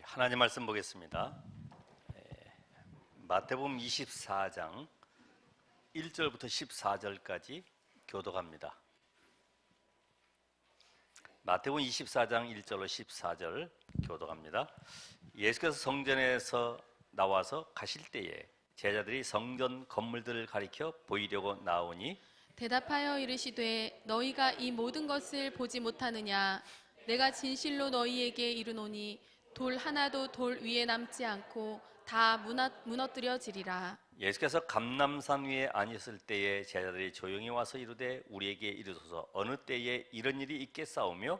하나님 말씀 보겠습니다. 마태복음 24장 1절부터 14절까지 교독합니다. 마태복음 24장 1절로 14절 교독합니다. 예수께서 성전에서 나와서 가실 때에 제자들이 성전 건물들을 가리켜 보이려고 나오니 대답하여 이르시되 너희가 이 모든 것을 보지 못하느냐? 내가 진실로 너희에게 이르노니 돌 하나도 돌 위에 남지 않고 다 무너뜨려지리라. 예수께서 감람산 위에 앉으실 때에 제자들이 조용히 와서 이르되 우리에게 이르소서 어느 때에 이런 일이 있겠사오며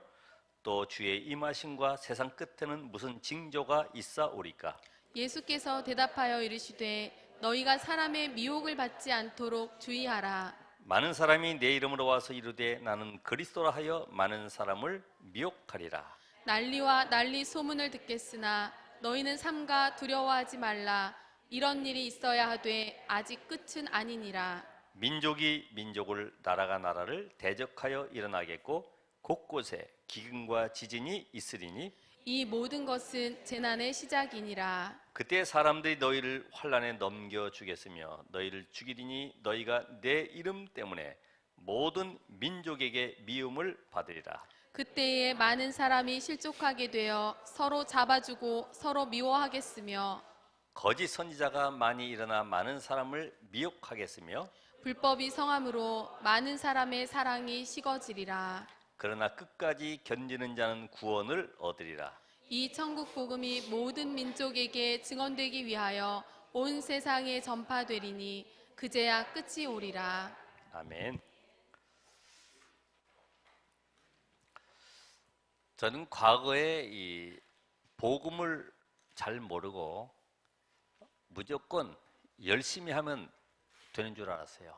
또 주의 임하심과 세상 끝에는 무슨 징조가 있사오리까? 예수께서 대답하여 이르시되 너희가 사람의 미혹을 받지 않도록 주의하라. 많은 사람이 내 이름으로 와서 이르되 나는 그리스도라 하여 많은 사람을 미혹하리라. 난리와 난리 소문을 듣겠으나 너희는 삼가 두려워하지 말라. 이런 일이 있어야 하되 아직 끝은 아니니라. 민족이 민족을 나라가 나라를 대적하여 일어나겠고 곳곳에 기근과 지진이 있으리니 이 모든 것은 재난의 시작이니라. 그때 사람들이 너희를 환난에 넘겨주겠으며 너희를 죽이리니 너희가 내 이름 때문에 모든 민족에게 미움을 받으리라. 그때에 많은 사람이 실족하게 되어 서로 잡아주고 서로 미워하겠으며 거짓 선지자가 많이 일어나 많은 사람을 미혹하겠으며 불법이 성함으로 많은 사람의 사랑이 식어지리라. 그러나 끝까지 견디는 자는 구원을 얻으리라. 이 천국 복음이 모든 민족에게 증언되기 위하여 온 세상에 전파되리니 그제야 끝이 오리라. 아멘. 저는 과거에 이 복음을 잘 모르고 무조건 열심히 하면 되는 줄 알았어요.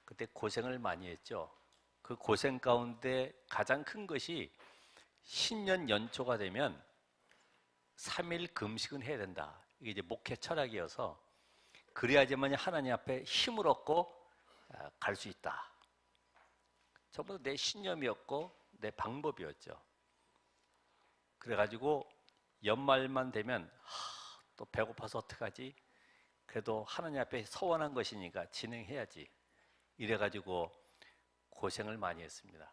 그때 고생을 많이 했죠. 그 고생 가운데 가장 큰 것이 신년 연초가 되면 3일 금식은 해야 된다. 이게 이제 목회 철학이어서 그래야지만 하나님 앞에 힘을 얻고 갈 수 있다. 전부 내 신념이었고 내 방법이었죠. 그래가지고 연말만 되면 또 배고파서 어떡하지? 그래도 하나님 앞에 서원한 것이니까 진행해야지. 이래가지고 고생을 많이 했습니다.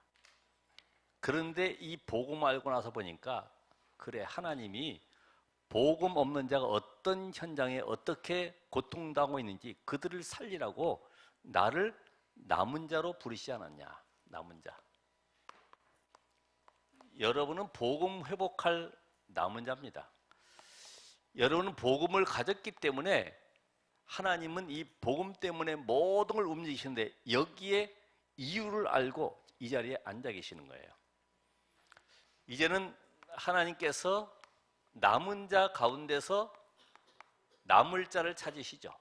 그런데 이 복음 알고 나서 보니까 그래 하나님이 복음 없는 자가 어떤 현장에 어떻게 고통당하고 있는지 그들을 살리라고 나를 남은 자로 부르시지 않았냐. 남은 자. 여러분은 복음 회복할 남은 자입니다. 여러분은 복음을 가졌기 때문에 하나님은 이 복음 때문에 모든 걸 움직이시는데 여기에 이유를 알고 이 자리에 앉아 계시는 거예요. 이제는 하나님께서 남은 자 가운데서 남을 자를 찾으시죠.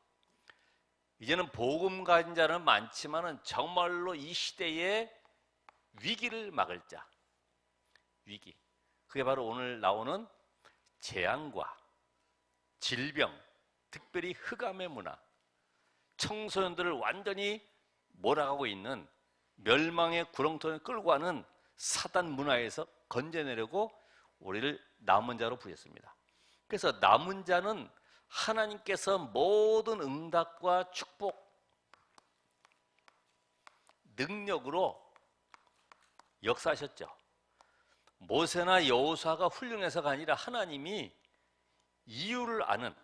이제는 복음 가진 자는 많지만은 정말로 이 시대에 위기를 막을 자. 위기. 그게 바로 오늘 나오는 재앙과 질병, 특별히 흑암의 문화, 청소년들을 완전히 몰아가고 있는 멸망의 구렁텅이에 끌고 가는 사단 문화에서 건져내려고 우리를 남은 자로 부르셨습니다. 그래서 남은 자는 하나님께서 모든 응답과 축복, 능력으로 역사하셨죠. 모세나 여호수아가 훌륭해서가 아니라 하나님이 이유를 아는,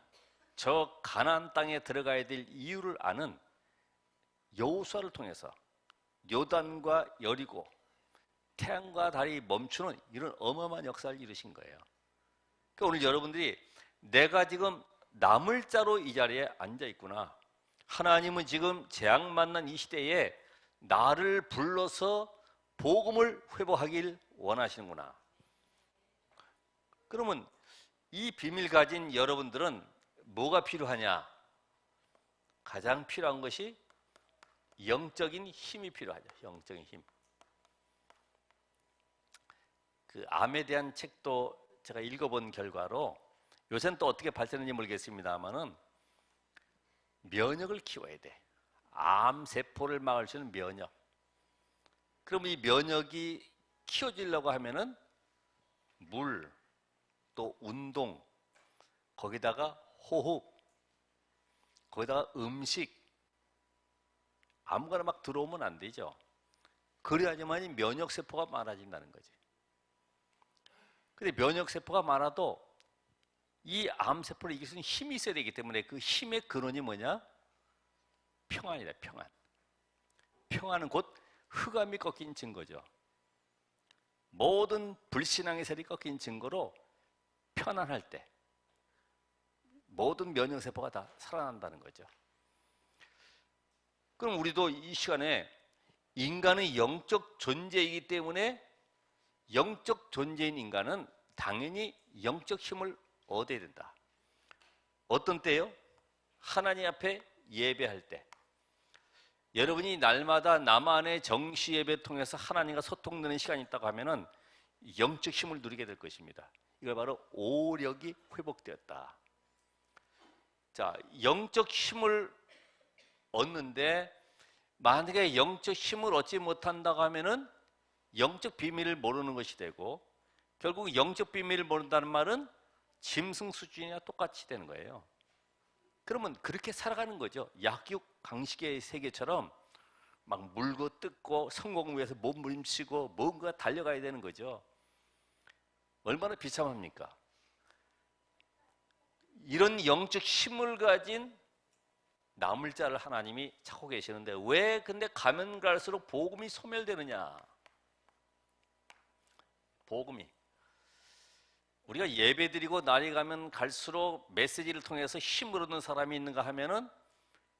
저 가나안 땅에 들어가야 될 이유를 아는 여호수아를 통해서 요단과 여리고 태양과 달이 멈추는 이런 어마어마한 역사를 이루신 거예요. 그러니까 오늘 여러분들이 내가 지금 남을 자로 이 자리에 앉아 있구나. 하나님은 지금 재앙 만난 이 시대에 나를 불러서 복음을 회복하길 원하시는구나. 그러면 이 비밀 가진 여러분들은 뭐가 필요하냐? 가장 필요한 것이 영적인 힘이 필요하죠. 영적인 힘. 그 암에 대한 책도 제가 읽어본 결과로 요새는 또 어떻게 발전했는지 모르겠습니다만은 면역을 키워야 돼. 암 세포를 막을 수 있는 면역. 그럼 이 면역이 키워지려고 하면은 물, 또 운동, 거기다가 호흡, 거기다가 음식, 아무거나 막 들어오면 안 되죠. 그래야지만 면역세포가 많아진다는 거지. 근데 면역세포가 많아도 이 암세포를 이길 수 있는 힘이 있어야 되기 때문에 그 힘의 근원이 뭐냐? 평안이다, 평안. 평안은 곧 흑암이 꺾인 증거죠. 모든 불신앙의 세력이 꺾인 증거로 편안할 때 모든 면역세포가 다 살아난다는 거죠. 그럼 우리도 이 시간에 인간은 영적 존재이기 때문에 영적 존재인 인간은 당연히 영적 힘을 얻어야 된다. 어떤 때요? 하나님 앞에 예배할 때. 여러분이 날마다 나만의 정시 예배 통해서 하나님과 소통되는 시간이 있다고 하면은 영적 힘을 누리게 될 것입니다. 이걸 바로 오력이 회복되었다. 자, 영적 힘을 얻는데 만약에 영적 힘을 얻지 못한다고 하면은 영적 비밀을 모르는 것이 되고, 결국 영적 비밀을 모른다는 말은 짐승 수준이나 똑같이 되는 거예요. 그러면 그렇게 살아가는 거죠. 약육 강식의 세계처럼 막 물고 뜯고 성공을 위해서 몸부림치고 뭔가 달려가야 되는 거죠. 얼마나 비참합니까? 이런 영적 힘을 가진 남을 자를 하나님이 찾고 계시는데 왜 근데 가면 갈수록 복음이 소멸되느냐? 복음이 우리가 예배드리고 날이 가면 갈수록 메시지를 통해서 힘을 얻는 사람이 있는가 하면은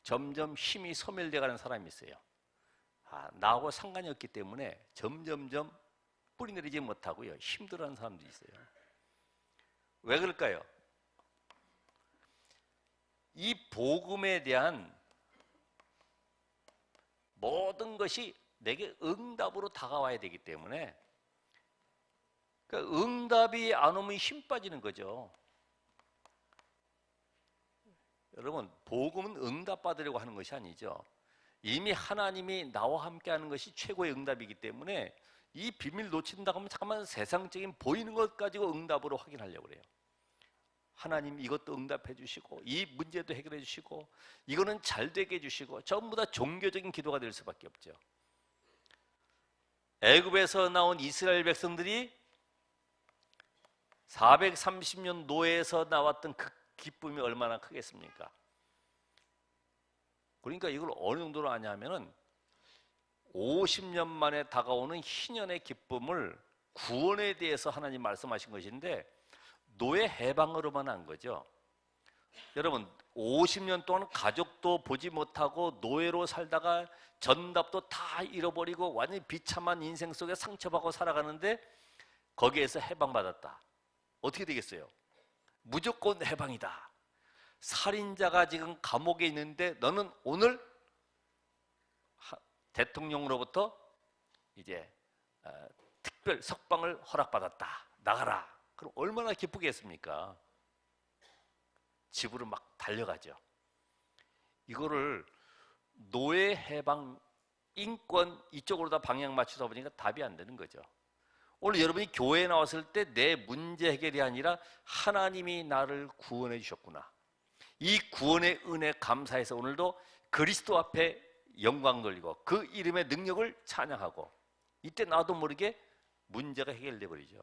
점점 힘이 소멸되어가는 사람이 있어요. 나하고 상관이 없기 때문에 점점점 뿌리 내리지 못하고요 힘들어하는 사람도 있어요. 왜 그럴까요? 이 복음에 대한 모든 것이 내게 응답으로 다가와야 되기 때문에, 그러니까 응답이 안 오면 힘 빠지는 거죠. 여러분, 복음은 응답 받으려고 하는 것이 아니죠. 이미 하나님이 나와 함께 하는 것이 최고의 응답이기 때문에 이 비밀 놓친다고 하면 잠깐만 세상적인 보이는 것 가지고 응답으로 확인하려고 그래요. 하나님 이것도 응답해 주시고 이 문제도 해결해 주시고 이거는 잘 되게 해 주시고, 전부 다 종교적인 기도가 될 수밖에 없죠. 애굽에서 나온 이스라엘 백성들이 430년 노예에서 나왔던 그 기쁨이 얼마나 크겠습니까? 그러니까 이걸 어느 정도로 아냐면은 50년 만에 다가오는 희년의 기쁨을, 구원에 대해서 하나님 말씀하신 것인데 노예 해방으로만 한 거죠. 여러분, 50년 동안 가족도 보지 못하고 노예로 살다가 전답도 다 잃어버리고 완전히 비참한 인생 속에 상처받고 살아가는데 거기에서 해방받았다. 어떻게 되겠어요? 무조건 해방이다. 살인자가 지금 감옥에 있는데 너는 오늘 대통령으로부터 이제 특별 석방을 허락받았다. 나가라. 그럼 얼마나 기쁘겠습니까? 집으로 막 달려가죠. 이거를 노예 해방, 인권 이쪽으로 다 방향 맞추다 보니까 답이 안 되는 거죠. 오늘 여러분이 교회에 나왔을 때 내 문제 해결이 아니라 하나님이 나를 구원해 주셨구나. 이 구원의 은혜 감사해서 오늘도 그리스도 앞에 영광 돌리고 그 이름의 능력을 찬양하고, 이때 나도 모르게 문제가 해결돼 버리죠.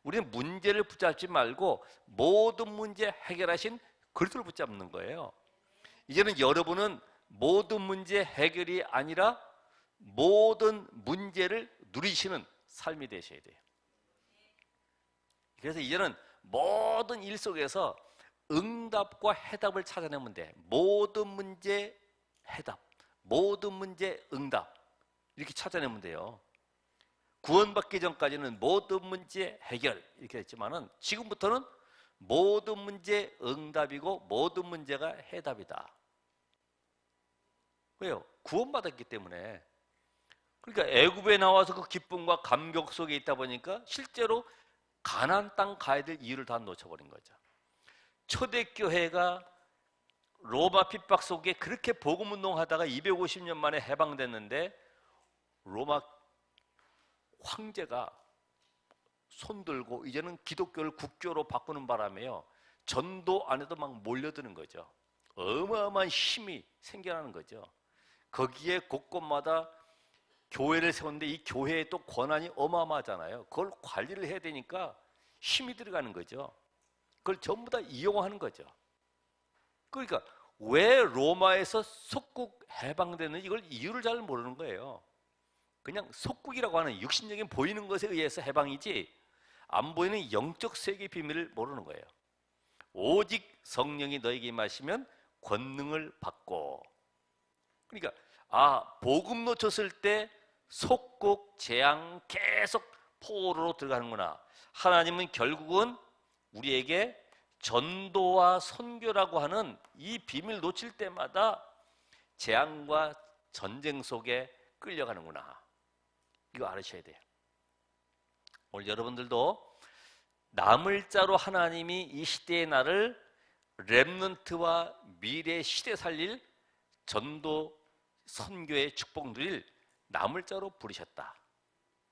우리는 문제를 붙잡지 말고 모든 문제 해결하신 그리스도를 붙잡는 거예요. 이제는 여러분은 모든 문제 해결이 아니라 모든 문제를 누리시는 삶이 되셔야 돼요. 그래서 이제는 모든 일 속에서 응답과 해답을 찾아내면 돼. 모든 문제 해답, 모든 문제 응답, 이렇게 찾아내면 돼요. 구원받기 전까지는 모든 문제 해결 이렇게 했지만은 지금부터는 모든 문제 응답이고 모든 문제가 해답이다. 왜요? 구원받았기 때문에. 그러니까 애굽에 나와서 그 기쁨과 감격 속에 있다 보니까 실제로 가나안 땅 가야 될 이유를 다 놓쳐버린 거죠. 초대교회가 로마 핍박 속에 그렇게 복음 운동하다가 250년 만에 해방됐는데 로마 황제가 손들고 이제는 기독교를 국교로 바꾸는 바람에요, 전도 안에도 막 몰려드는 거죠. 어마어마한 힘이 생겨나는 거죠. 거기에 곳곳마다 교회를 세웠는데 이 교회에 또 권한이 어마어마하잖아요. 그걸 관리를 해야 되니까 힘이 들어가는 거죠. 그걸 전부 다 이용하는 거죠. 그러니까 왜 로마에서 속국 해방되는지 이걸 이유를 잘 모르는 거예요. 그냥 속국이라고 하는 육신적인 보이는 것에 의해서 해방이지 안 보이는 영적 세계의 비밀을 모르는 거예요. 오직 성령이 너에게 임하시면 권능을 받고. 그러니까 복음 놓쳤을 때 속국 재앙 계속 포로로 들어가는구나. 하나님은 결국은 우리에게 전도와 선교라고 하는 이 비밀 놓칠 때마다 재앙과 전쟁 속에 끌려가는구나. 이거 알으셔야 돼요. 오늘 여러분들도 남을 자로 하나님이 이 시대의 나를 렘넌트와 미래 시대 살릴 전도 선교의 축복 누릴 남을 자로 부르셨다.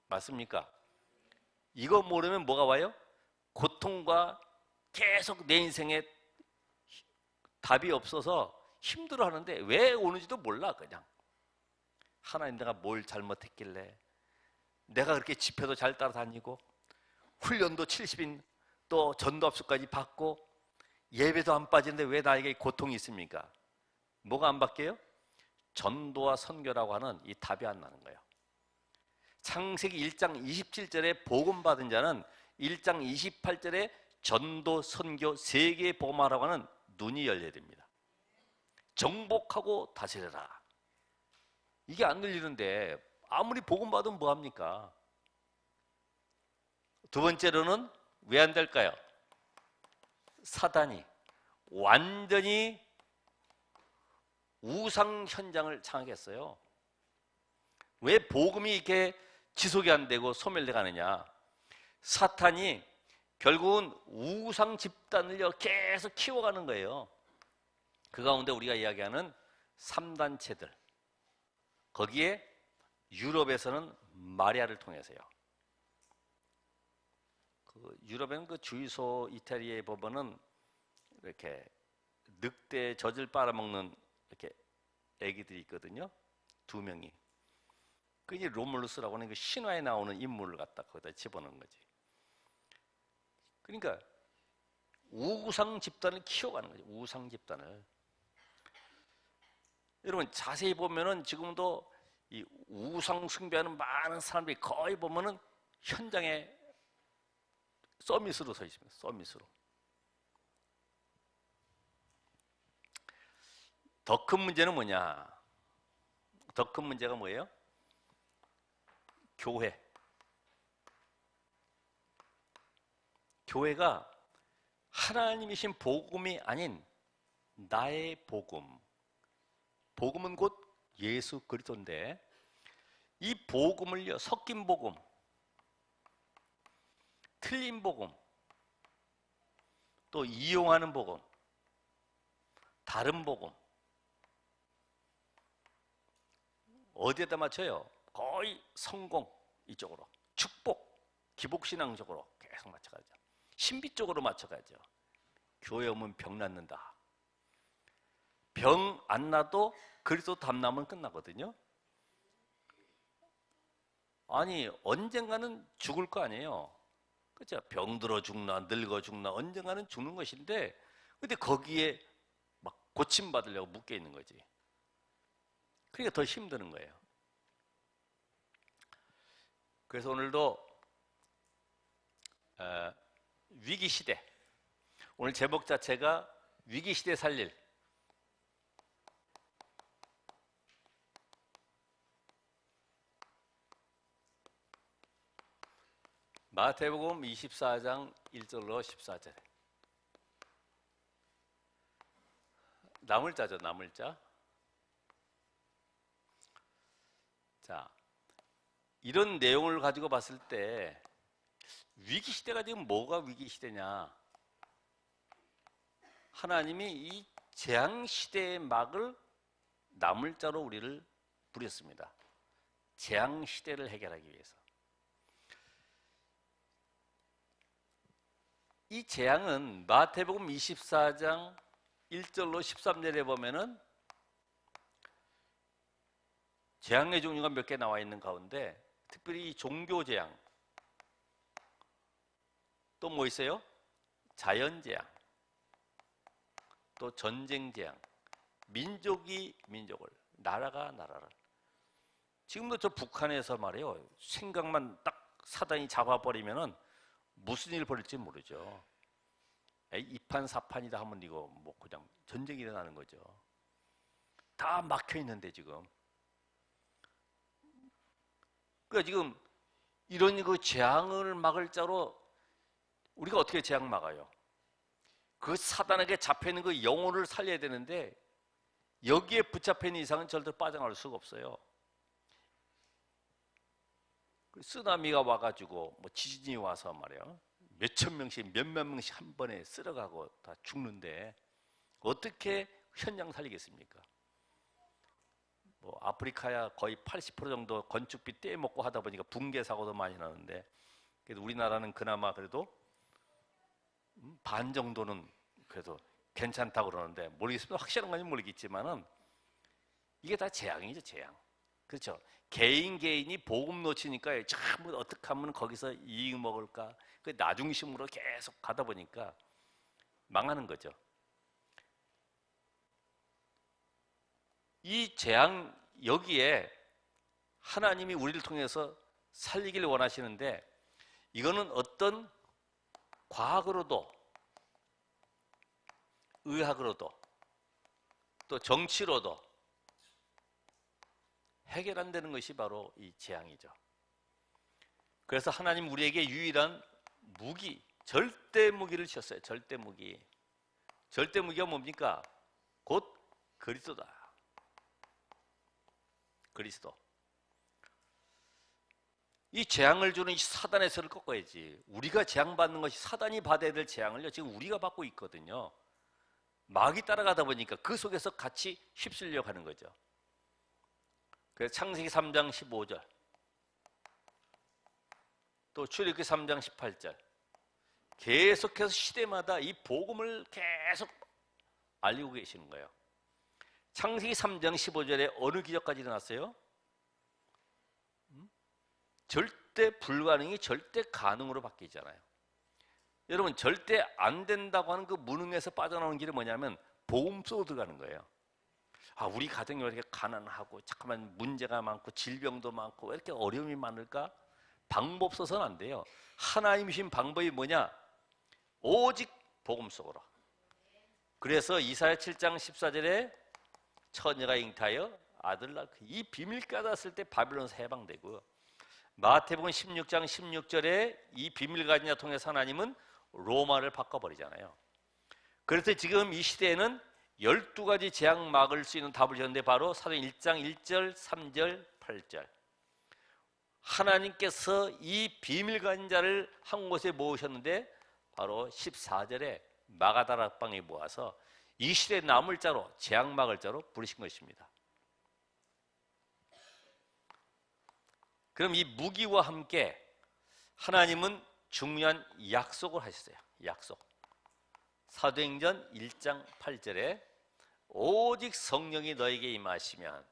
맞습니까? 이거 모르면 뭐가 와요? 고통과 계속 내 인생에 답이 없어서 힘들어하는데 왜 오는지도 몰라. 그냥 하나님 내가 뭘 잘못했길래 내가 그렇게 집회도 잘 따라다니고 훈련도 70인 또 전도합수까지 받고 예배도 안 빠지는데 왜 나에게 고통이 있습니까? 뭐가 안 바뀌어요? 전도와 선교라고 하는 이 답이 안 나는 거예요. 창세기 1장 27절에 복음 받은 자는 1장 28절에 전도 선교 세 개의 복음하라고 하는 눈이 열려야 됩니다. 정복하고 다스려라. 이게 안 들리는데 아무리 복음 받으면 뭐 합니까? 두 번째로는 왜 안 될까요? 사단이 완전히 우상 현장을 장악했어요. 왜 복음이 이렇게 지속이 안 되고 소멸돼 가느냐? 사탄이 결국은 우상 집단을 계속 키워가는 거예요. 그 가운데 우리가 이야기하는 3단체들, 거기에 유럽에서는 마리아를 통해서요. 유럽에는 그 주유소 이태리에 보면은 이렇게 늑대 젖을 빨아먹는 이렇게 애기들이 있거든요. 2명이. 그게 로물루스라고 하는 그 신화에 나오는 인물을 갖다 거기다 집어넣은 거지. 그러니까 우상 집단을 키워가는 거죠. 우상 집단을. 여러분 자세히 보면은 지금도 이 우상 숭배하는 많은 사람들이 거의 보면은 현장에 서밋으로 서 있습니다. 서밋으로. 더 큰 문제는 뭐냐? 더 큰 문제가 뭐예요? 교회. 교회가 하나님이신 복음이 아닌 나의 복음. 복음은 곧 예수 그리스도인데 이 복음을요, 섞인 복음, 틀린 복음, 또 이용하는 복음, 다른 복음, 어디에다 맞춰요? 거의 성공 이쪽으로, 축복, 기복신앙 쪽으로 계속 맞춰가죠. 신비 쪽으로 맞춰가죠. 교회 오면 병 낫는다. 병 안 나도 그리스도 담나면 끝나거든요. 아니 언젠가는 죽을 거 아니에요. 그렇죠? 병들어 죽나 늙어 죽나 언젠가는 죽는 것인데 근데 거기에 막 고침받으려고 묶여 있는 거지. 그러니까 더 힘드는 거예요. 그래서 오늘도 위기시대, 오늘 제목 자체가 위기시대 살릴 마태복음 24장 1절로 14절에 나물자죠. 나물자. 자, 이런 내용을 가지고 봤을 때 위기시대가 지금 뭐가 위기시대냐? 하나님이 이 재앙시대의 막을 나물자로 우리를 부렸습니다. 재앙시대를 해결하기 위해서. 이 재앙은 마태복음 24장 1절로 13절에 보면은 재앙의 종류가 몇 개 나와 있는 가운데 특별히 이 종교 재앙, 또 뭐 있어요? 자연 재앙, 또 전쟁 재앙, 민족이 민족을, 나라가 나라를. 지금도 저 북한에서 말이에요, 생각만 딱 사단이 잡아버리면은 무슨 일 벌일지 모르죠. 에이, 이판사판이다 하면 이거 뭐 그냥 전쟁이 일어나는 거죠. 다 막혀 있는데 지금. 그러니까 지금 이런 그 재앙을 막을 자로 우리가 어떻게 재앙 막아요? 그 사단에게 잡혀 있는 그 영혼을 살려야 되는데 여기에 붙잡혀 있는 이상은 절대 빠져나올 수가 없어요. 쓰나미가 와가지고 뭐 지진이 와서 말이에요, 몇천 명씩 몇몇 명씩 한 번에 쓸어가고 다 죽는데 어떻게 현장 살리겠습니까? 뭐 아프리카야 거의 80% 정도 건축비 떼먹고 하다 보니까 붕괴 사고도 많이 나는데, 그래도 우리나라는 그나마 그래도 반 정도는 그래도 괜찮다고 그러는데, 모르겠습니다. 확실한 건지 모르겠지만은 이게 다 재앙이죠, 재앙. 그렇죠? 개인이 복음 놓치니까 참 어떻게 하면 거기서 이익 먹을까, 그 나중심으로 계속 가다 보니까 망하는 거죠. 이 재앙, 여기에 하나님이 우리를 통해서 살리기를 원하시는데, 이거는 어떤 과학으로도 의학으로도 또 정치로도 해결 안 되는 것이 바로 이 재앙이죠. 그래서 하나님 우리에게 유일한 무기, 절대 무기를 주셨어요. 절대 무기. 절대 무기가 뭡니까? 곧 그리스도다. 그리스도. 이 재앙을 주는 이 사단의 설을 꺾어야지. 우리가 재앙받는 것이, 사단이 받아야 될 재앙을요, 지금 우리가 받고 있거든요. 마귀 따라가다 보니까 그 속에서 같이 휩쓸려 가는 거죠. 그래서 창세기 3장 15절, 또 출애굽기 3장 18절, 계속해서 시대마다 이 복음을 계속 알리고 계시는 거예요. 창세기 3장 15절에 어느 기적까지 일어났어요? 절대 불가능이 절대 가능으로 바뀌잖아요. 여러분, 절대 안 된다고 하는 그 무능에서 빠져나오는 길이 뭐냐면 복음 속으로 들어가는 거예요. 아, 우리 가정이 왜 이렇게 가난하고 잠깐만 문제가 많고 질병도 많고 왜 이렇게 어려움이 많을까? 방법 써서는 안 돼요. 하나님이 주신 방법이 뭐냐? 오직 복음 속으로. 그래서 이사야 7장 14절에 처녀가 잉타하여 아들 낳고, 이 비밀 깨달았을 때 바빌론에서 해방되고, 마태복음 16장 16절에 이 비밀 가진 자 통해서 하나님은 로마를 바꿔버리잖아요. 그래서 지금 이 시대에는 12가지 재앙 막을 수 있는 답을 주셨는데, 바로 사도행 1장 1절, 3절, 8절. 하나님께서 이 비밀 가진 자를 한 곳에 모으셨는데, 바로 14절에 마가다락방에 모아서 이 시대에 남을 자로, 재앙 막을 자로 부르신 것입니다. 그럼 이 무기와 함께 하나님은 중요한 약속을 하셨어요. 약속. 사도행전 1장 8절에 오직 성령이 너에게 임하시면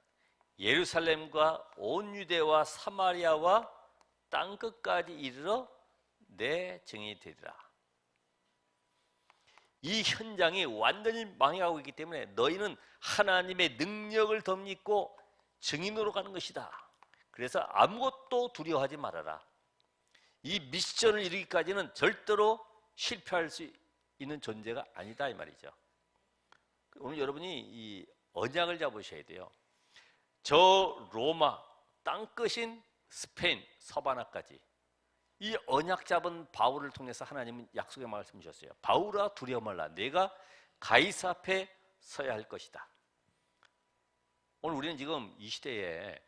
예루살렘과 온 유대와 사마리아와 땅끝까지 이르러 내 증인이 되리라. 이 현장이 완전히 망해가고 있기 때문에 너희는 하나님의 능력을 덧입고 증인으로 가는 것이다. 그래서 아무것도 두려워하지 말아라. 이 미션을 이루기까지는 절대로 실패할 수 있는 존재가 아니다, 이 말이죠. 오늘 여러분이 이 언약을 잡으셔야 돼요. 저 로마, 땅끝인 스페인, 서바나까지 이 언약 잡은 바울을 통해서 하나님은 약속의 말씀 주셨어요. 바울아, 두려워 말라. 내가 가이사 앞에 서야 할 것이다. 오늘 우리는 지금 이 시대에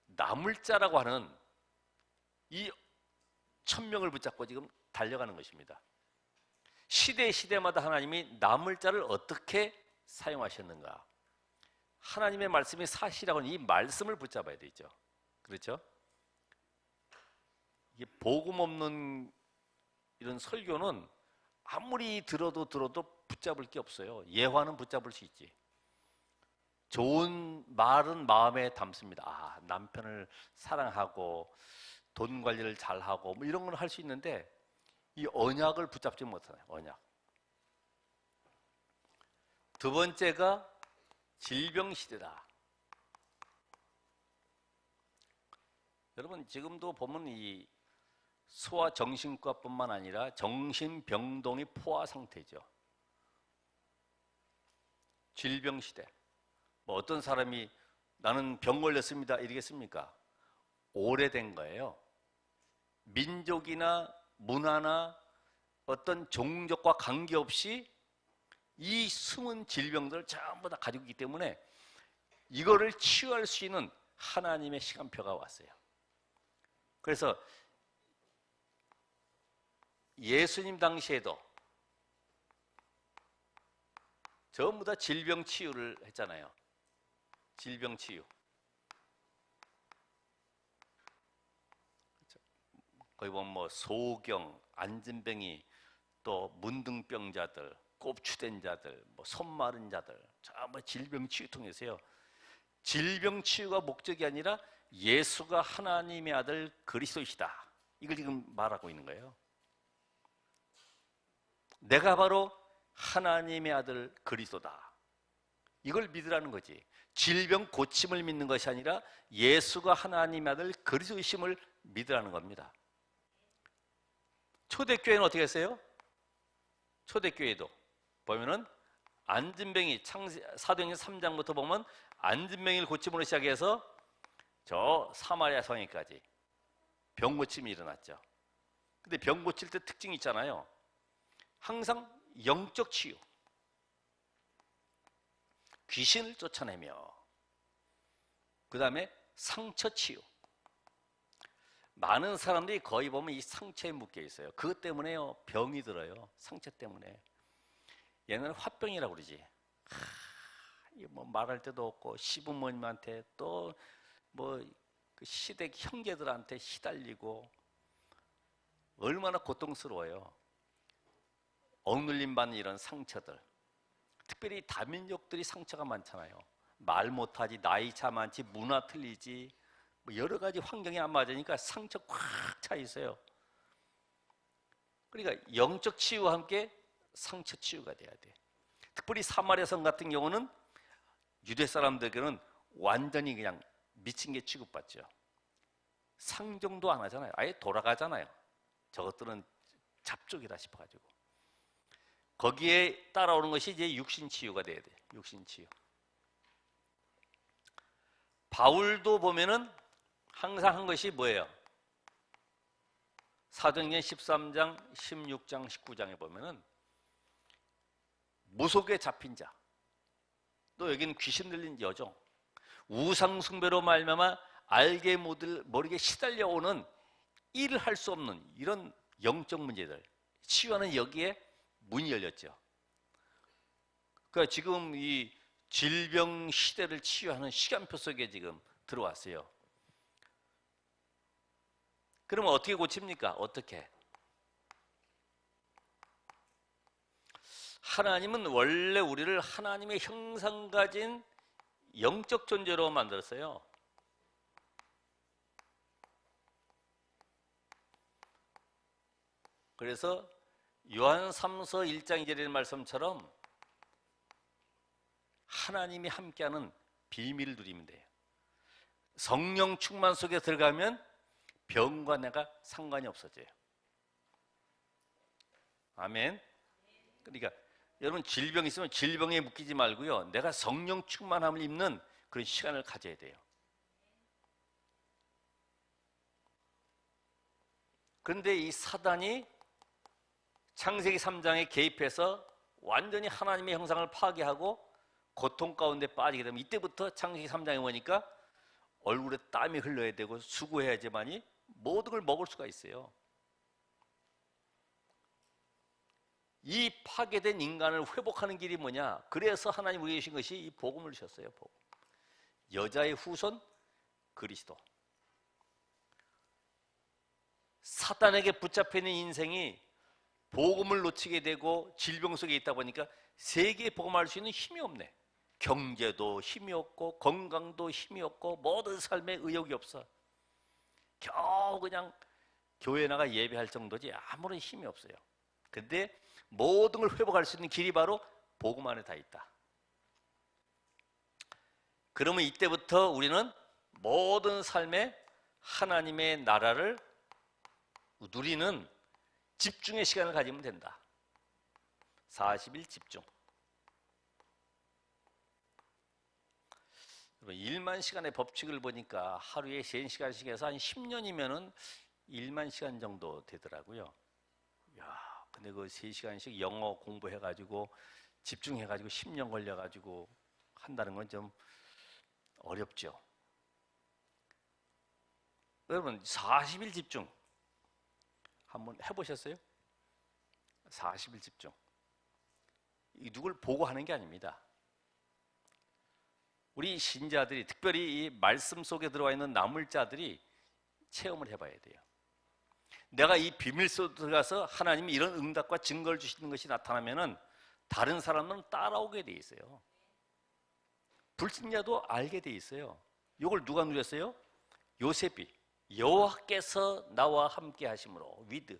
남을 자라고 하는 이 천명을 붙잡고 지금 달려가는 것입니다. 시대마다 하나님이 남을 자를 어떻게 사용하셨는가? 하나님의 말씀이 사실이라고 하는 이 말씀을 붙잡아야 되죠. 그렇죠? 이게 복음 없는 이런 설교는 아무리 들어도 붙잡을 게 없어요. 예화는 붙잡을 수 있지. 좋은 말은 마음에 담습니다. 아, 남편을 사랑하고 돈 관리를 잘하고 뭐 이런 건 할 수 있는데 이 언약을 붙잡지 못하네요. 언약. 두 번째가 질병 시대다. 여러분 지금도 보면 이 소아정신과뿐만 아니라 정신병동이 포화 상태죠. 질병 시대. 뭐 어떤 사람이 나는 병 걸렸습니다 이러겠습니까? 오래된 거예요. 민족이나 문화나 어떤 종족과 관계없이 이 숨은 질병들을 전부 다 가지고 있기 때문에 이거를 치유할 수 있는 하나님의 시간표가 왔어요. 그래서 예수님 당시에도 전부 다 질병 치유를 했잖아요. 질병 치유. 거기 보면 뭐 소경, 안진뱅이, 또 문둥병자들, 꼽추된 자들, 뭐 손 마른 자들, 전부 질병 치유 통해서요. 질병 치유가 목적이 아니라 예수가 하나님의 아들 그리스도이시다. 이걸 지금 말하고 있는 거예요. 내가 바로 하나님의 아들 그리스도다. 이걸 믿으라는 거지. 질병 고침을 믿는 것이 아니라 예수가 하나님의 아들 그리스도이심을 믿으라는 겁니다. 초대교회는 어떻게 했어요? 초대교회도 보면은 안진뱅이 사도행전 3장부터 보면 안진뱅이를 고침으로 시작해서 저 사마리아 성에까지 병 고침이 일어났죠. 근데 병 고칠 때 특징이 있잖아요. 항상 영적 치유, 귀신을 쫓아내며 그 다음에 상처 치유. 많은 사람들이 거의 보면 이 상처에 묶여 있어요. 그것 때문에요 병이 들어요. 상처 때문에. 얘는 화병이라고 그러지. 뭐 말할 때도 없고 시부모님한테 또 뭐 그 시댁 형제들한테 시달리고 얼마나 고통스러워요. 억눌림 받는 이런 상처들. 특별히 다민족들이 상처가 많잖아요. 말 못하지, 나이 차 많지, 문화 틀리지, 뭐 여러 가지 환경이 안 맞으니까 상처 꽉 차 있어요. 그러니까 영적 치유와 함께 상처 치유가 돼야 돼. 특별히 사마리아 성 같은 경우는 유대 사람들에게는 완전히 그냥 미친 게 취급받죠. 상종도 안 하잖아요. 아예 돌아가잖아요. 저것들은 잡족이다 싶어가지고. 거기에 따라오는 것이 이제 육신 치유가 돼야 돼. 육신 치유. 바울도 보면은 항상 한 것이 뭐예요? 사도행전 13장, 16장, 19장에 보면은 무속에 잡힌 자, 또 여기는 귀신 들린 여종, 우상 숭배로 말미암아 알게 모르게 시달려오는 일을 할 수 없는 이런 영적 문제들 치유하는 여기에 문이 열렸죠. 그러니까 지금 이 질병 시대를 치유하는 시간표 속에 지금 들어왔어요. 그러면 어떻게 고칩니까? 어떻게? 하나님은 원래 우리를 하나님의 형상 가진 영적 존재로 만들었어요. 그래서 요한 3서 1장 2절의 말씀처럼 하나님이 함께하는 비밀을 누리면 돼요. 성령 충만 속에 들어가면 병과 내가 상관이 없어져요. 아멘. 그러니까 여러분 질병이 있으면 질병에 묶이지 말고요. 내가 성령 충만함을 입는 그런 시간을 가져야 돼요. 그런데 이 사단이 창세기 3장에 개입해서 완전히 하나님의 형상을 파괴하고 고통 가운데 빠지게 되면 이때부터 창세기 3장에 보니까 얼굴에 땀이 흘러야 되고 수고해야지만이 모든 걸 먹을 수가 있어요. 이 파괴된 인간을 회복하는 길이 뭐냐? 그래서 하나님 우리에게 주신 것이 이 복음을 주셨어요. 복음. 여자의 후손 그리스도. 사단에게 붙잡혀 있는 인생이 복음을 놓치게 되고 질병 속에 있다 보니까 세계에 복음할 수 있는 힘이 없네. 경제도 힘이 없고 건강도 힘이 없고 모든 삶에 의욕이 없어. 겨우 그냥 교회 나가 예배할 정도지 아무런 힘이 없어요. 근데 모든 걸 회복할 수 있는 길이 바로 복음 안에 다 있다. 그러면 이때부터 우리는 모든 삶에 하나님의 나라를 누리는 집중의 시간을 가지면 된다. 40일 집중. 여러분, 1만 시간의 법칙을 보니까 하루에 3시간씩 해서 한 10년이면은 1만 시간 정도 되더라고요. 야, 근데 그 3시간씩 영어 공부해가지고 집중해가지고 10년 걸려가지고 한다는 건 좀 어렵죠. 여러분, 40일 집중 한번 해보셨어요? 40일 집중. 이 누굴 보고 하는 게 아닙니다. 우리 신자들이, 특별히 이 말씀 속에 들어와 있는 나물자들이 체험을 해봐야 돼요. 내가 이 비밀 속에 들어가서 하나님이 이런 응답과 증거를 주시는 것이 나타나면은 다른 사람은 따라오게 돼 있어요. 불신자도 알게 돼 있어요. 이걸 누가 누렸어요? 요셉이 여호와께서 나와 함께 하심으로 위드.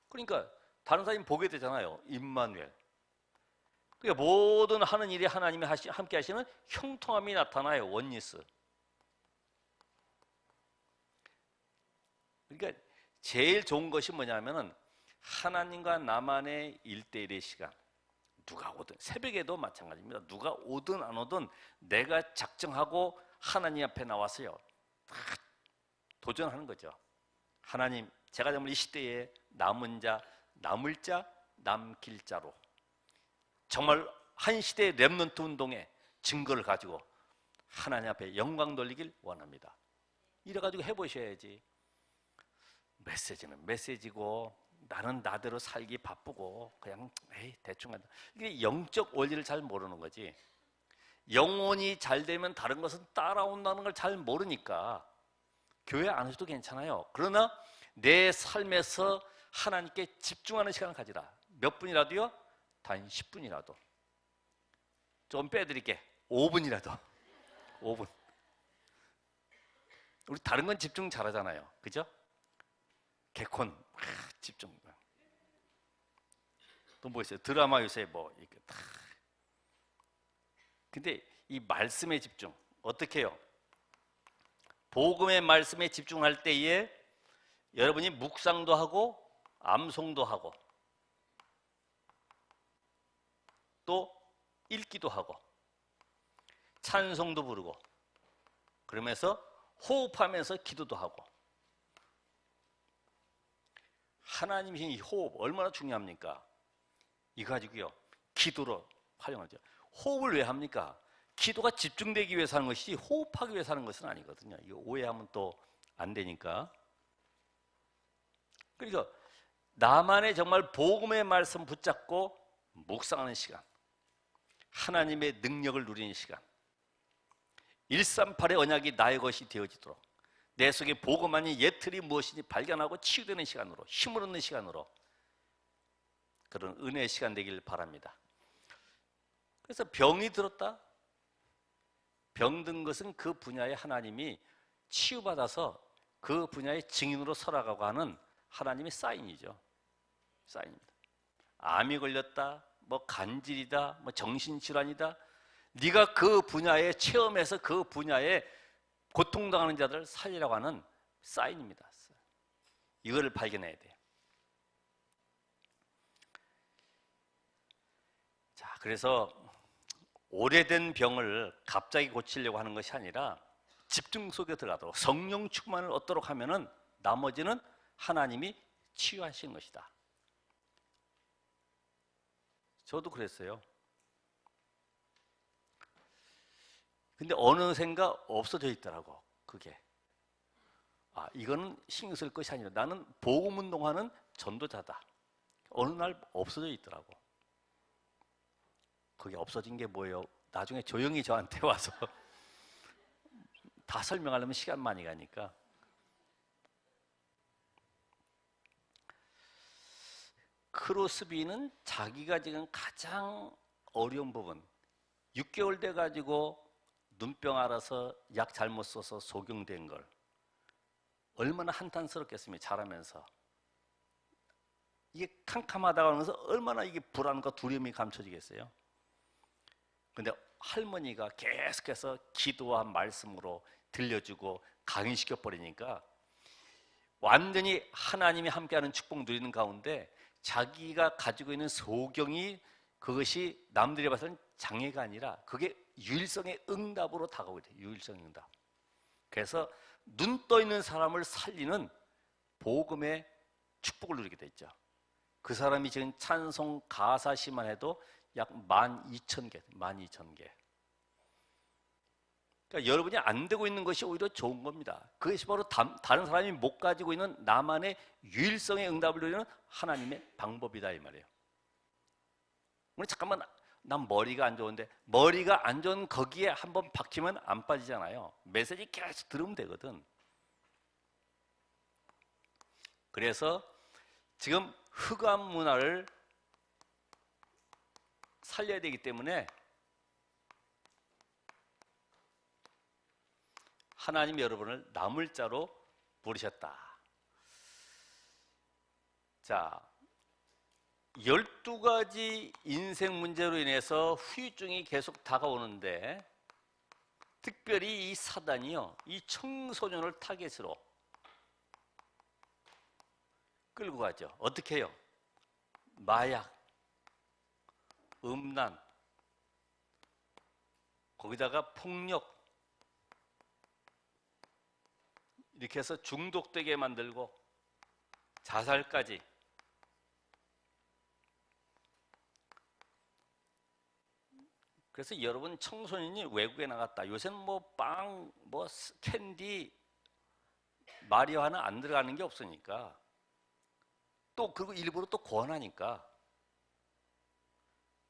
그러니까 다른 사람이 보게 되잖아요. 임마누엘. 그러니까 모든 하는 일에 하나님이 함께 하시는 형통함이 나타나요. 원리스. 그러니까 제일 좋은 것이 뭐냐면은 하나님과 나만의 1대1의 시간. 누가 오든, 새벽에도 마찬가지입니다. 누가 오든 안 오든 내가 작정하고 하나님 앞에 나와서요, 도전하는 거죠. 하나님, 제가 정말 이 시대에 남은 자, 남을 자, 남길 자로 정말 한 시대의 렘넌트 운동의 증거를 가지고 하나님 앞에 영광 돌리길 원합니다. 이래가지고 해보셔야지. 메시지는 메시지고 나는 나대로 살기 바쁘고 그냥 대충 한다. 이게 영적 원리를 잘 모르는 거지. 영혼이 잘 되면 다른 것은 따라온다는 걸 잘 모르니까 교회 안 오셔도 괜찮아요. 그러나 내 삶에서 하나님께 집중하는 시간을 가지라. 몇 분이라도요? 단 10분이라도. 좀 빼드릴게. 5분이라도. 5분. 우리 다른 건 집중 잘하잖아요. 그죠? 개콘 집중. 또 뭐 있어요? 드라마 요새 뭐 이렇게 다. 근데 이 말씀에 집중 어떻게 해요? 복음의 말씀에 집중할 때에 여러분이 묵상도 하고 암송도 하고 또 읽기도 하고 찬송도 부르고 그러면서 호흡하면서 기도도 하고. 하나님이 이 호흡 얼마나 중요합니까? 이거 가지고요 기도로 활용하죠. 호흡을 왜 합니까? 기도가 집중되기 위해서 하는 것이지 호흡하기 위해서 하는 것은 아니거든요. 이거 오해하면 또 안 되니까. 그러니까 나만의 정말 복음의 말씀 붙잡고 묵상하는 시간, 하나님의 능력을 누리는 시간, 138의 언약이 나의 것이 되어지도록 내 속에 복음 아닌 예틀이 무엇인지 발견하고 치유되는 시간으로, 힘을 얻는 시간으로, 그런 은혜의 시간 되길 바랍니다. 그래서 병이 들었다? 병든 것은 그 분야에 하나님이 치유받아서 그 분야의 증인으로 서라가고 하는 하나님의 사인이죠. 사인입니다. 암이 걸렸다, 뭐 간질이다, 뭐 정신질환이다. 네가 그 분야에 체험해서 그 분야에 고통당하는 자들을 살리라고 하는 사인입니다. 이거를 발견해야 돼요. 자, 그래서 오래된 병을 갑자기 고치려고 하는 것이 아니라 집중 속에 들어가도록 성령 충만을 얻도록 하면은 나머지는 하나님이 치유하시는 것이다. 저도 그랬어요. 근데 어느샌가 없어져 있더라고. 그게 이거는 신경 쓸 것이 아니라 나는 복음 운동하는 전도자다. 어느 날 없어져 있더라고. 그게 없어진 게 뭐예요? 나중에 조용히 저한테 와서 다 설명하려면 시간 많이 가니까. 크로스비는 자기가 지금 가장 어려운 부분, 6개월 돼 가지고 눈병 알아서 약 잘못 써서 속용된 걸 얼마나 한탄스럽겠습니까? 자라면서 이게 캄캄하다가 하면서 얼마나 이게 불안과 두려움이 감춰지겠어요? 근데 할머니가 계속해서 기도와 말씀으로 들려주고 강의시켜 버리니까 완전히 하나님이 함께하는 축복 누리는 가운데 자기가 가지고 있는 소경이 그것이 남들이 봐서는 장애가 아니라 그게 유일성의 응답으로 다가오게 돼요. 유일성의 응답. 그래서 눈 떠 있는 사람을 살리는 복음의 축복을 누리게 됐죠. 그 사람이 지금 찬송 가사시만 해도 약 12,000개, 12,000개. 그러니까 여러분이 안 되고 있는 것이 오히려 좋은 겁니다. 그것이 바로 다른 사람이 못 가지고 있는 나만의 유일성의 응답을 누리는 하나님의 방법이다 이 말이에요. 오늘 잠깐만 난 머리가 안 좋은데 머리가 안 좋은 거기에 한번 박히면 안 빠지잖아요. 메시지 계속 들으면 되거든. 그래서 지금 흑암 문화를 살려야 되기 때문에 하나님이 여러분을 남을 자로 부르셨다. 자, 12가지 인생 문제로 인해서 후유증이 계속 다가오는데 특별히 이 사단이요, 이 청소년을 타겟으로 끌고 가죠. 어떻게 해요? 마약, 음란, 거기다가 폭력, 이렇게 해서 중독되게 만들고 자살까지. 그래서 여러분 청소년이 외국에 나갔다. 요새는 뭐 빵, 뭐 캔디, 마리화나 안 들어가는 게 없으니까 또 그리고 일부러 또 권하니까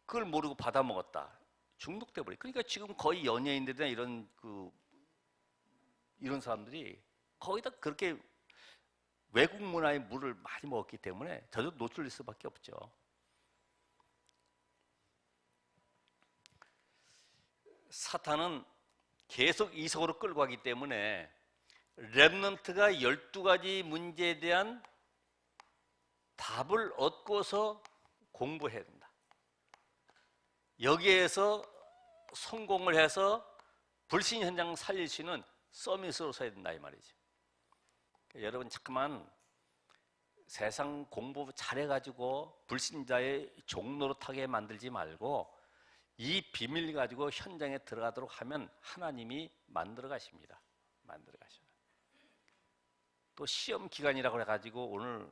그걸 모르고 받아 먹었다. 중독돼 버려. 그러니까 지금 거의 연예인들이나 이런 사람들이 거의 다 그렇게 외국 문화의 물을 많이 먹었기 때문에 저도 노출될 수밖에 없죠. 사탄은 계속 이성으로 끌고 가기 때문에 렘넌트가 12가지 문제에 대한 답을 얻고서 공부해야 된다. 여기에서 성공을 해서 불신 현장 살릴 수 있는 서밋으로 서야 된다 이 말이죠. 여러분 잠깐만 세상 공부 잘해가지고 불신자의 종로로 타게 만들지 말고 이 비밀 가지고 현장에 들어가도록 하면 하나님이 만들어 가십니다. 만들어 가셔. 또 시험 기간이라고 해가지고 오늘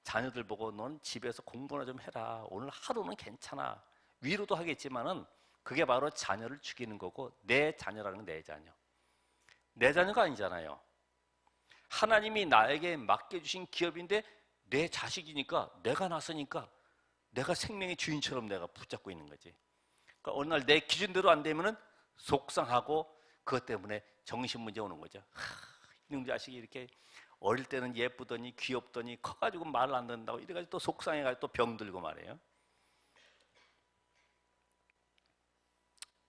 자녀들 보고 넌 집에서 공부나 좀 해라. 오늘 하루는 괜찮아. 위로도 하겠지만은 그게 바로 자녀를 죽이는 거고 내 자녀라는 건 내 자녀. 내 자녀가 아니잖아요. 하나님이 나에게 맡겨주신 기업인데 내 자식이니까 내가 낳았으니까 내가 생명의 주인처럼 내가 붙잡고 있는 거지. 그러니까 어느 날 내 기준대로 안 되면은 속상하고 그것 때문에 정신 문제 오는 거죠. 이놈 자식이 이렇게 어릴 때는 예쁘더니 귀엽더니 커가지고 말 안 듣는다고 이래가지고 또 속상해가지고 또 병들고 말이에요.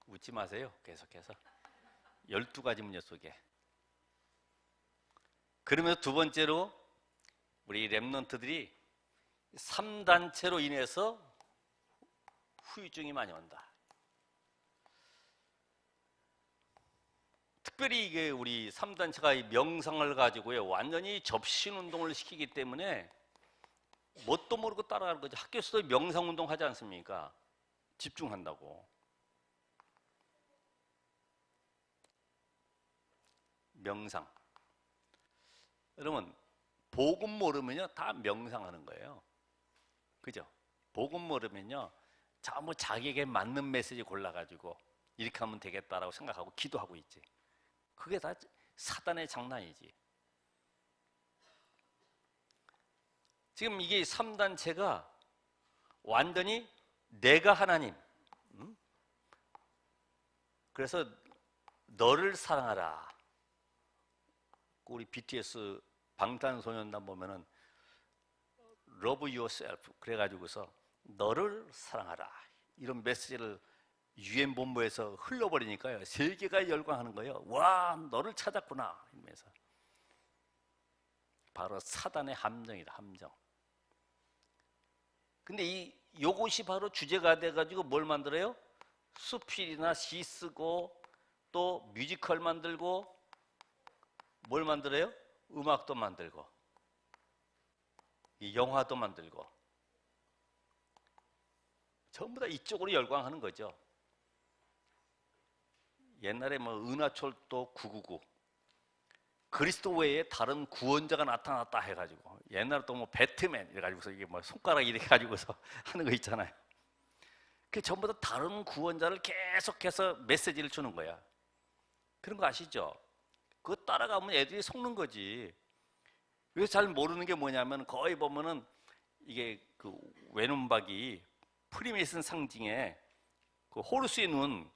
웃지 마세요. 계속해서 12가지 문제 속에. 그러면서 두 번째로 우리 렘넌트들이 3단체로 인해서 후유증이 많이 온다. 특별히 이게 우리 3단체가 명상을 가지고요 완전히 접신 운동을 시키기 때문에 뭣도 모르고 따라가는 거죠. 학교에서도 명상 운동 하지 않습니까? 집중한다고. 명상. 여러분 복음 모르면요 다 명상하는 거예요. 그죠? 복음 모르면요 전부 자기에게 맞는 메시지 골라가지고 이렇게 하면 되겠다라고 생각하고 기도하고 있지. 그게 다 사단의 장난이지. 지금 이게 3단체가 완전히 내가 하나님, 그래서 너를 사랑하라. 우리 BTS 방탄소년단 보면은 love yourself 그래가지고서 너를 사랑하라 이런 메시지를 유엔 본부에서 흘러버리니까요 세계가 열광하는 거예요. 와 너를 찾았구나 이러면서. 바로 사단의 함정이다 함정. 근데 요것이 바로 주제가 돼가지고 뭘 만들어요? 수필이나 시 쓰고 또 뮤지컬 만들고 뭘 만들어요? 음악도 만들고 이 영화도 만들고 전부 다 이쪽으로 열광하는 거죠. 옛날에 뭐 은하철도 999 그리스도 외에 다른 구원자가 나타났다 해가지고 옛날에 또 뭐 배트맨 이래가지고서 이게 뭐 손가락 이렇게 가지고서 하는 거 있잖아요. 그 전부 다 다른 구원자를 계속해서 메시지를 주는 거야. 그런 거 아시죠? 그거 따라가면 애들이 속는 거지. 왜 잘 모르는 게 뭐냐면 거의 보면은 이게 그 외눈박이 프리메이슨 상징에 그 호르스의 눈,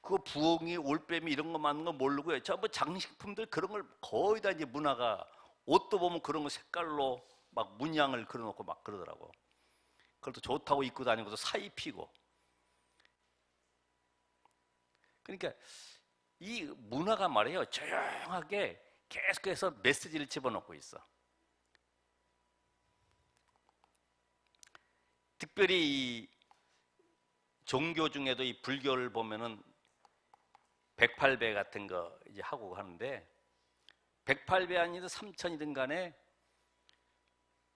그 부엉이, 올빼미 이런 거 맞는 거 모르고요. 전부 장식품들 그런 걸 거의 다 이제 문화가 옷도 보면 그런 거 색깔로 막 문양을 그려놓고 막 그러더라고. 그걸 또 좋다고 입고 다니고도 사이 피고. 그러니까 이 문화가 말이에요. 조용하게 계속해서 메시지를 집어넣고 있어. 특별히 이 종교 중에도 이 불교를 보면은 108배 같은 거 이제 하고 하는데 108배 아니든 3000이든 간에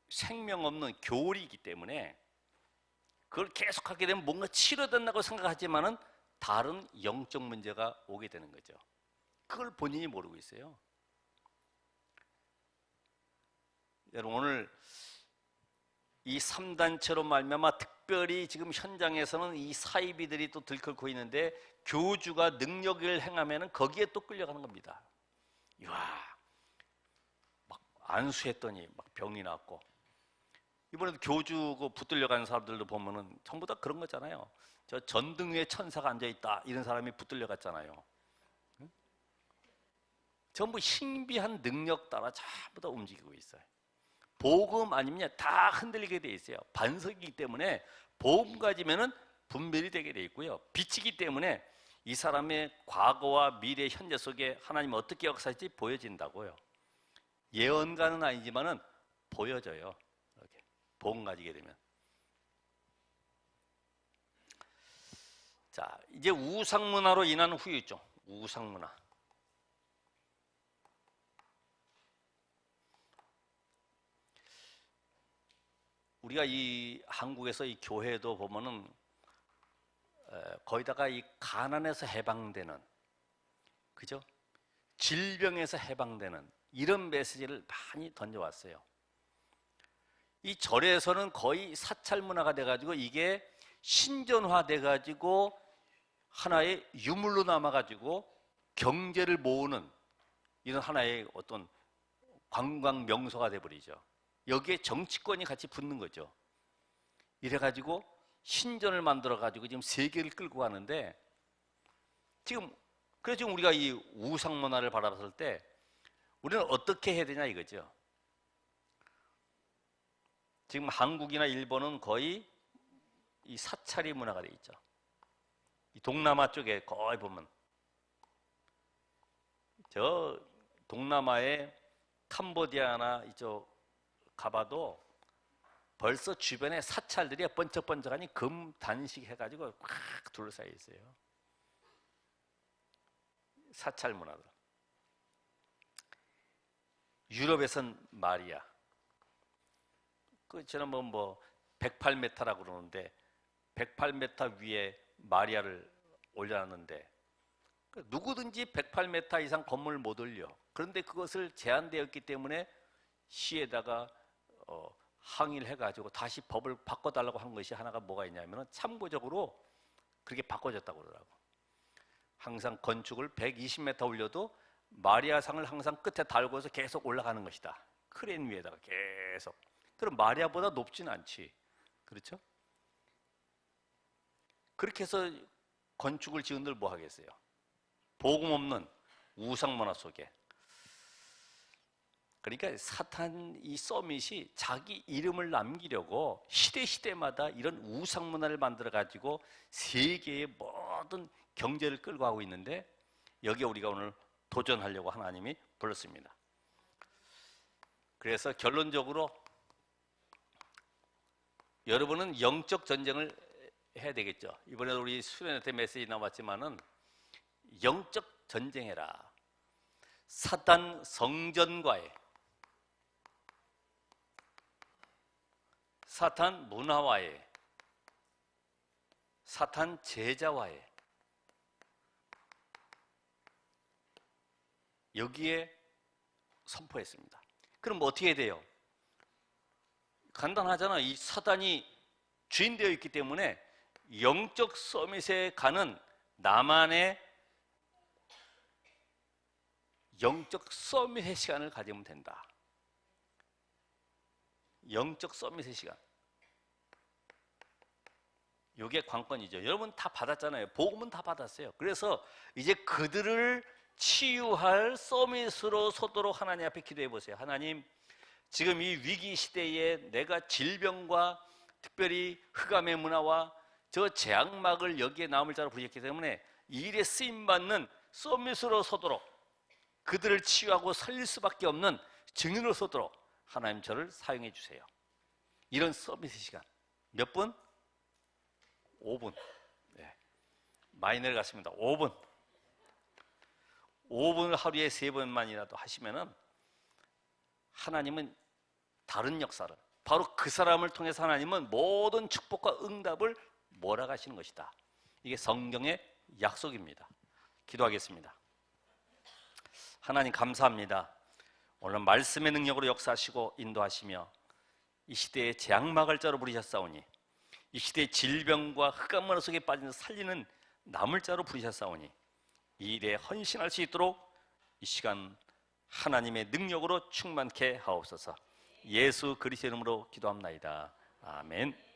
생명 없는 교리이기 때문에 그걸 계속하게 되면 뭔가 치료된다고 생각하지만은 다른 영적 문제가 오게 되는 거죠. 그걸 본인이 모르고 있어요. 여러분 오늘 이 3단체로 말미암아 특별히 지금 현장에서는 이 사이비들이 또 들끓고 있는데 교주가 능력을 행하면은 거기에 또 끌려가는 겁니다. 이야, 막 안수했더니 막 병이 났고 이번에도 교주 그 붙들려 가는 사람들도 보면은 전부 다 그런 거잖아요. 저 전등 위에 천사가 앉아 있다 이런 사람이 붙들려 갔잖아요. 응? 전부 신비한 능력 따라 전부 다 움직이고 있어요. 복음 아니면 다 흔들리게 돼 있어요. 반석이기 때문에 복음 가지면은 분별이 되게 돼 있고요. 빛이기 때문에 이 사람의 과거와 미래, 현재 속에 하나님 어떻게 역사할지 보여진다고요. 예언가는 아니지만은 보여져요. 이렇게 복음 가지게 되면. 자, 이제 우상문화로 인한 후유증. 우상문화. 우리가 이 한국에서 이 교회도 보면은 거의다가 이 가난에서 해방되는, 그죠? 질병에서 해방되는 이런 메시지를 많이 던져왔어요. 이 절에서는 거의 사찰 문화가 돼가지고 이게 신전화 돼가지고 하나의 유물로 남아가지고 경제를 모으는 이런 하나의 어떤 관광 명소가 돼버리죠. 여기에 정치권이 같이 붙는 거죠. 이래가지고 신전을 만들어가지고 지금 세계를 끌고 가는데 그래서 지금 우리가 이 우상 문화를 바라봤을 때 우리는 어떻게 해야 되냐 이거죠. 지금 한국이나 일본은 거의 이 사찰이 문화가 돼 있죠. 이 동남아 쪽에 거의 보면 저 동남아의 캄보디아나 이쪽 가봐도 벌써 주변에 사찰들이 번쩍번쩍하니 금 단식 해가지고 꽉 둘러싸여 있어요. 사찰 문화들. 유럽에선 마리아. 그 저는 뭐 108m라고 그러는데 108m 위에 마리아를 올려놨는데 누구든지 108m 이상 건물을 못 올려. 그런데 그것을 제한되었기 때문에 시에다가 항의를 해가지고 다시 법을 바꿔달라고 하는 것이 하나가 뭐가 있냐면 참고적으로 그렇게 바꿔졌다고 그러더라고. 항상 건축을 120m 올려도 마리아상을 항상 끝에 달고서 계속 올라가는 것이다. 크레인 위에다가 계속. 그럼 마리아보다 높지는 않지. 그렇죠? 그렇게 해서 건축을 지은들 뭐 하겠어요? 복음 없는 우상 문화 속에. 그러니까 사탄 이 서밋이 자기 이름을 남기려고 시대마다 이런 우상 문화를 만들어 가지고 세계의 모든 경제를 끌고 가고 있는데, 여기에 우리가 오늘 도전하려고 하나님이 불렀습니다. 그래서 결론적으로 여러분은 영적 전쟁을 해야 되겠죠. 이번에 우리 수련회 때 메시지 나왔지만은 영적 전쟁해라. 사탄 성전과의, 사탄 문화와의, 사탄 제자와의, 여기에 선포했습니다. 그럼 뭐 어떻게 해야 돼요? 간단하잖아. 이 사단이 주인되어 있기 때문에 영적 서밋에 가는 나만의 영적 서밋의 시간을 가지면 된다. 영적 서밋의 시간. 이게 관건이죠. 여러분 다 받았잖아요. 복음은 다 받았어요. 그래서 이제 그들을 치유할 서밋으로 서도록 하나님 앞에 기도해 보세요. 하나님, 지금 이 위기 시대에 내가 질병과 특별히 흑암의 문화와 저 재앙막을 여기에 남을 자로 부르셨기 때문에 이 일에 쓰임받는 서밋으로 서도록, 그들을 치유하고 살릴 수밖에 없는 증인으로 서도록 하나님 저를 사용해 주세요. 이런 서밋의 시간. 몇 분? 5분. 네. 많이 내려갔습니다. 5분. 5분을 하루에 3번만이라도 하시면은 하나님은 다른 역사를, 바로 그 사람을 통해서 하나님은 모든 축복과 응답을 몰아가시는 것이다. 이게 성경의 약속입니다. 기도하겠습니다. 하나님 감사합니다. 오늘 말씀의 능력으로 역사하시고 인도하시며 이 시대에 재앙막을 자로 부르셨사오니, 이 시대의 질병과 흑암 문화 속에 빠진 살리는 남을 자로 부르셨사오니, 이 일에 헌신할 수 있도록 이 시간 하나님의 능력으로 충만케 하옵소서. 예수 그리스도의 이름으로 기도합나이다. 아멘.